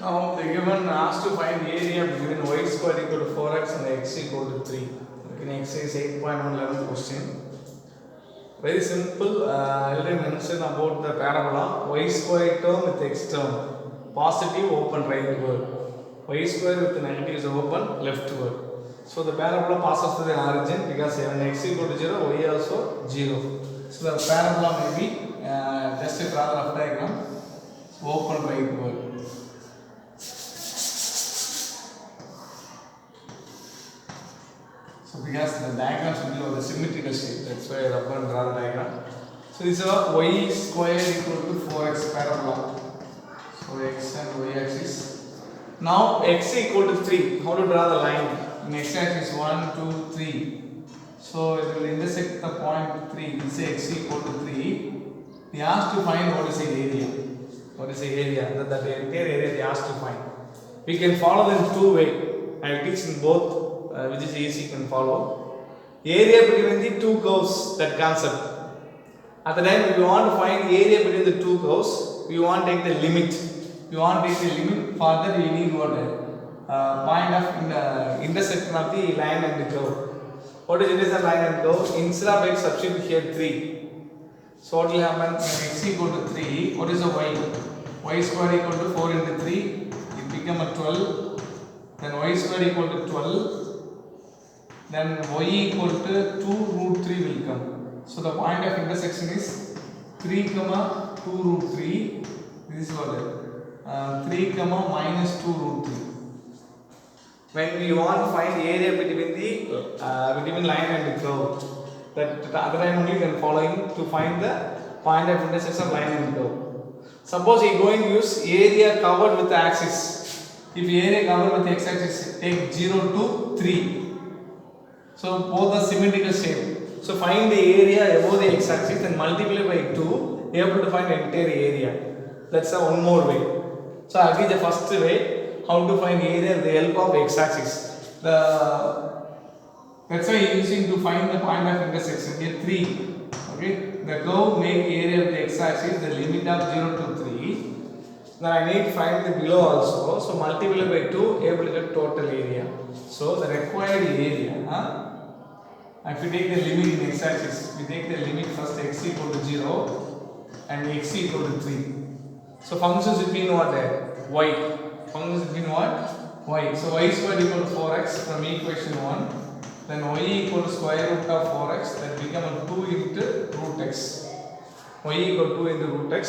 Now the given asked to find area between y square equal to 4x and x equal to 3. Okay, exercise 8.1 question. Very simple. I already mentioned about the parabola y square term with x term. Positive open rightward. Y square with negative is open leftward. So the parabola passes through the origin because when x equal to 0, y also 0. So the parabola may be just a draw the rough diagram. Open rightward. So because the diagram should be of the symmetrical shape, that's why I rub and draw the diagram. So this is a y square equal to 4x parabola. So x and y axis. Now x equal to 3. How to draw the line? In x axis 1, 2, 3. So it will intersect the point 3. This is x equal to 3. They asked to find what is the area. What is the area? That entire area they asked to find. We can follow them two ways. I will teach in both. Which is easy, you can follow. Area between the two curves, that concept. At the time we want to find area between the two curves, we want to take the limit. We want to take the limit. Further we need what? Point of intersection of the line and the curve. What is intersection line and curve? Instead of x, substitute here 3. So what will happen when x equal to 3? What is the y? Y square equal to 4 into 3. It become a 12. Then y square equal to 12. Then y equal to 2 root 3 will come. So the point of intersection is 3 comma 2 root 3. This is what 3 comma minus 2 root 3. When we want to find area between the between line and the curve, that other time only we can following to find the point of intersection of line and curve. Suppose we are going to use area covered with the axis. If area covered with x axis, take 0 to 3. So both are symmetrical shape. So find the area above the x axis and multiply by 2, able to find the entire area. That's one more way. So I'll give the first way, how to find area with the help of x axis. That's why using to find the point of intersection. Here 3. Okay. The curve make area of the x axis, the limit of 0 to 3. Then I need to find the below also. So multiply by 2, able to get total area. So the required area, if we take the limit in x axis, we take the limit first x equal to 0 and x equal to 3. So functions between what? Y. Functions between what? Y. So y squared equal to 4x from equation 1. Then y equal to square root of 4x, that become 2 into root x. Y equal to 2 into root x.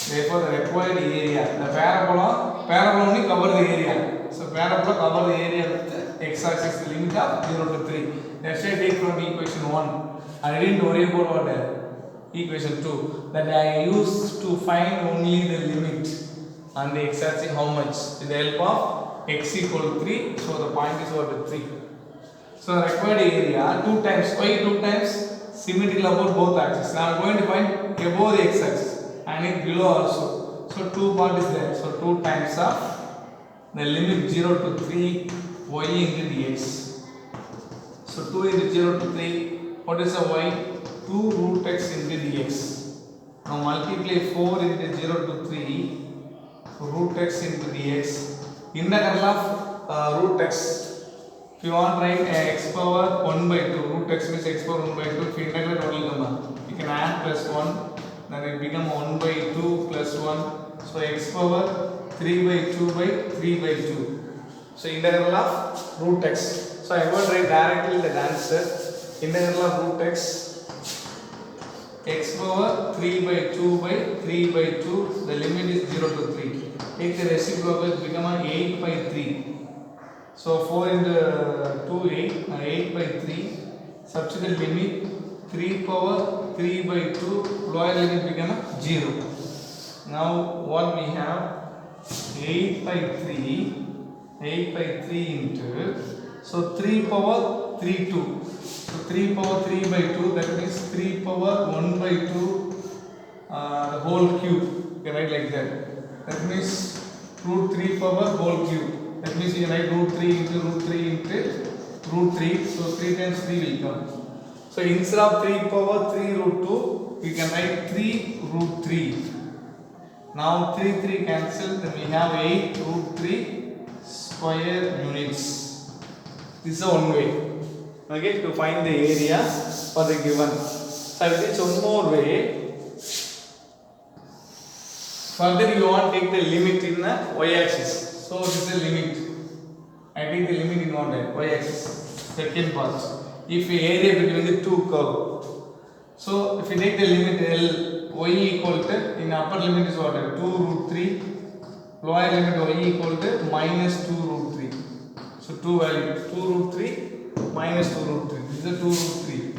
Therefore the required area, the parabola only cover the area. So parabola cover the area with the x axis, the limit of 0 to 3. That's why I take from equation 1. I didn't worry about what? Equation 2. That I used to find only the limit on the x axis, how much? With the help of x equal to 3. So the point is what? 3. So the required area 2 times. Why 2 times? Symmetrical about both axes. Now I am going to find above the x axis. I need below also. So 2 part is there. So 2 times of the limit 0 to 3 y into dx. So 2 into 0 to 3. What is the y? 2 root x into dx. Now multiply 4 into 0 to 3 root x into dx. Integral of root x. If you want to write x power 1 by 2, root x means x power 1 by 2. If you integrate, what will come? You can add plus 1. Then it become 1 by 2 plus 1. So x power 3 by 2 by 3 by 2. So integral of root x. So I am going to write directly the answer. Integral of root x power 3 by 2 by 3 by 2. The limit is 0 to 3. Take the reciprocal, it become 8 by 3. So 4 into 2, 8. 8 by 3. Substitute limit 3 power 3 by 2. Lower limit become 0. Now what we have? 8 by 3. 8 by 3 into. So 3 power 3 2. So 3 power 3 by 2. That means 3 power 1 by 2. The whole cube. You can write like that. That means root 3 power whole cube. That means you can write root 3 into root 3 into root 3. So 3 times 3 will come. So instead of 3 power 3 root 2, we can write 3 root 3. Now 3 cancel, then we have 8 root 3 square units. This is one way, okay, to find the area for the given. So I will teach one more way. Further you want to take the limit in the y-axis. So this is the limit. I take the limit in one y-axis. Second part. If the area between the two curve. So if you take the limit L, y equal to, in upper limit is what? 2 root 3. Lower limit y equal to minus 2 root 3. So 2 value. 2 root 3 minus 2 root 3. This is a 2 root 3.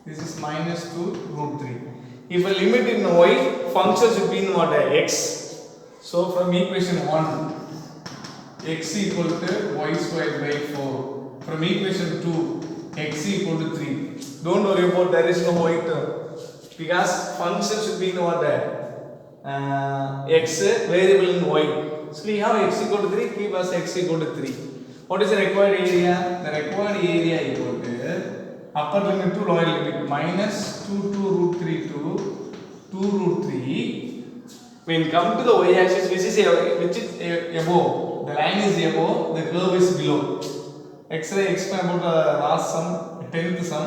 This is minus 2 root 3. If a limit in y, function should be in what? X. So from equation 1, x equal to y squared by 4. From equation 2, x equal to 3. Don't worry about there is no y term. Because function should be in what? X variable in y. So we have x equal to 3, keep us x equal to 3. What is the required area? The required area equal to upper limit to lower limit minus 2 root 3 to 2 root 3. When come to the y-axis, which is above, the line is above, the curve is below. X-ray explain about the last sum, 10th sum.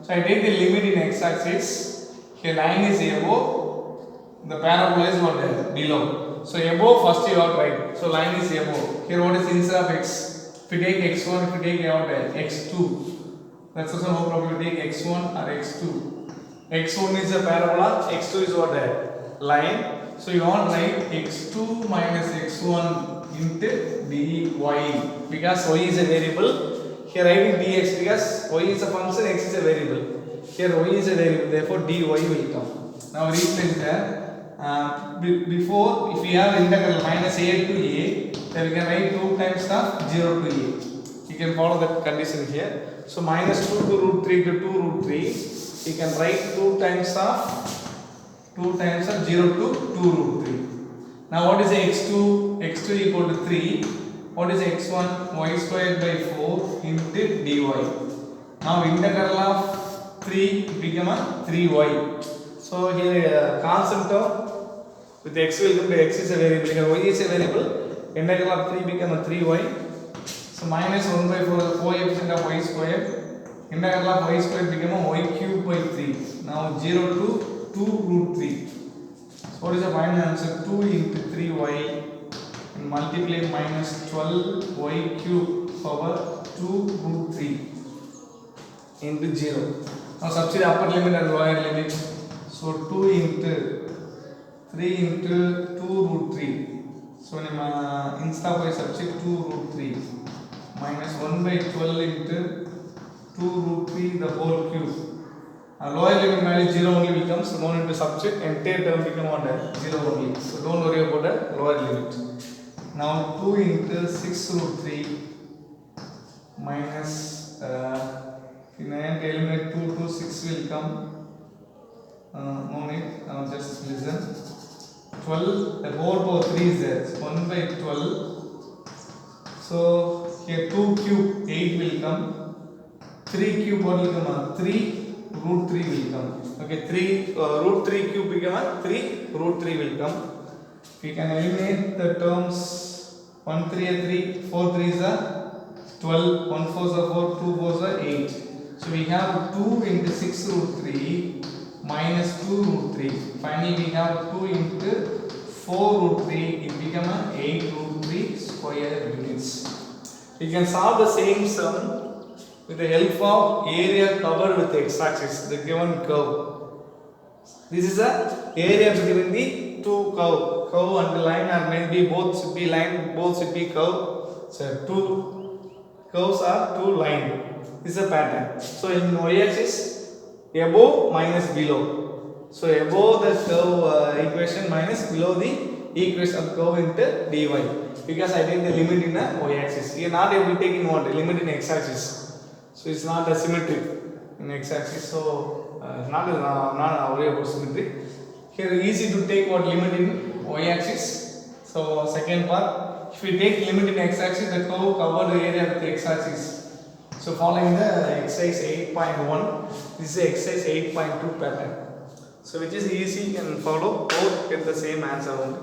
So I take the limit in x-axis. Here line is above, the parabola is what? Below. So above first you have to write. So line is above. Here what is instead of x? If you take x1, if you take what? x2. That's also no problem. You take x1 or x2. x1 is a parabola, x2 is what? Line. So you want to write x2 minus x1 into dy. Because y is a variable. Here writing dx because y is a function, x is a variable. Here y is a variable, therefore dy will come. Now replace there. Before, if we have integral minus a to a, then we can write 2 times of 0 to a. You can follow that condition here. So minus 2 to root 3 to 2 root 3, you can write 2 times of 0 to 2 root 3. Now what is x2? x2 equal to 3. What is x1? Y squared by 4 into dy. Now integral of 3 become a 3y. So here constant term with x will come to x is a variable, here y is a variable. Integral of 3 become a 3y. So minus 1 by 4 is coefficient of y square. Integral of y square become a y cube by 3. Now 0 to 2 root 3. So what is the final answer? 2 into 3y and multiply minus 12y cube power 2 root 3 into 0. Now substitute upper limit and lower limit. So 2 into 3 into 2 root 3. So instead of y substitute 2 root 3 minus 1 by 12 into 2 root 3 the whole cube. Lower limit value 0 only becomes, so no need to substitute, entire term become what? 0 only. So don't worry about the lower limit. Now 2 into 6 root 3 minus, if you eliminate 2 to 6 will come. No need, now just listen. 12, the whole power 3 is there, so 1 by 12. So here 2 cube 8 will come. 3 cube what will come? 3 root 3 will come. Okay, 3 root 3 cube become a 3 root 3 will come. We can eliminate the terms 1 3 a 3, 4 3 is a 12, 1 4 is a 4, 2 4 is a 8. So we have 2 into 6 root 3 minus 2 root 3. Finally we have 2 into 4 root 3, it become a 8 root 3 square units. We can solve the same sum with the help of area covered with x-axis, the given curve. This is the area between the two curve and the line, or maybe both should be line, both should be curve. So two curves are two line. This is a pattern. So in y-axis, above minus below. So above the curve equation minus below the equation of curve into dy. Because I take the limit in the y-axis. You are not able to take in what? Limit in x-axis. So it's not a symmetric in x-axis. So not worry about symmetry. Here easy to take what limit in y-axis. So second part, if we take limit in x-axis, the curve covered the area of the x-axis. So following the exercise 8.1, this is exercise 8.2 pattern. So which is easy, and follow, both get the same answer only.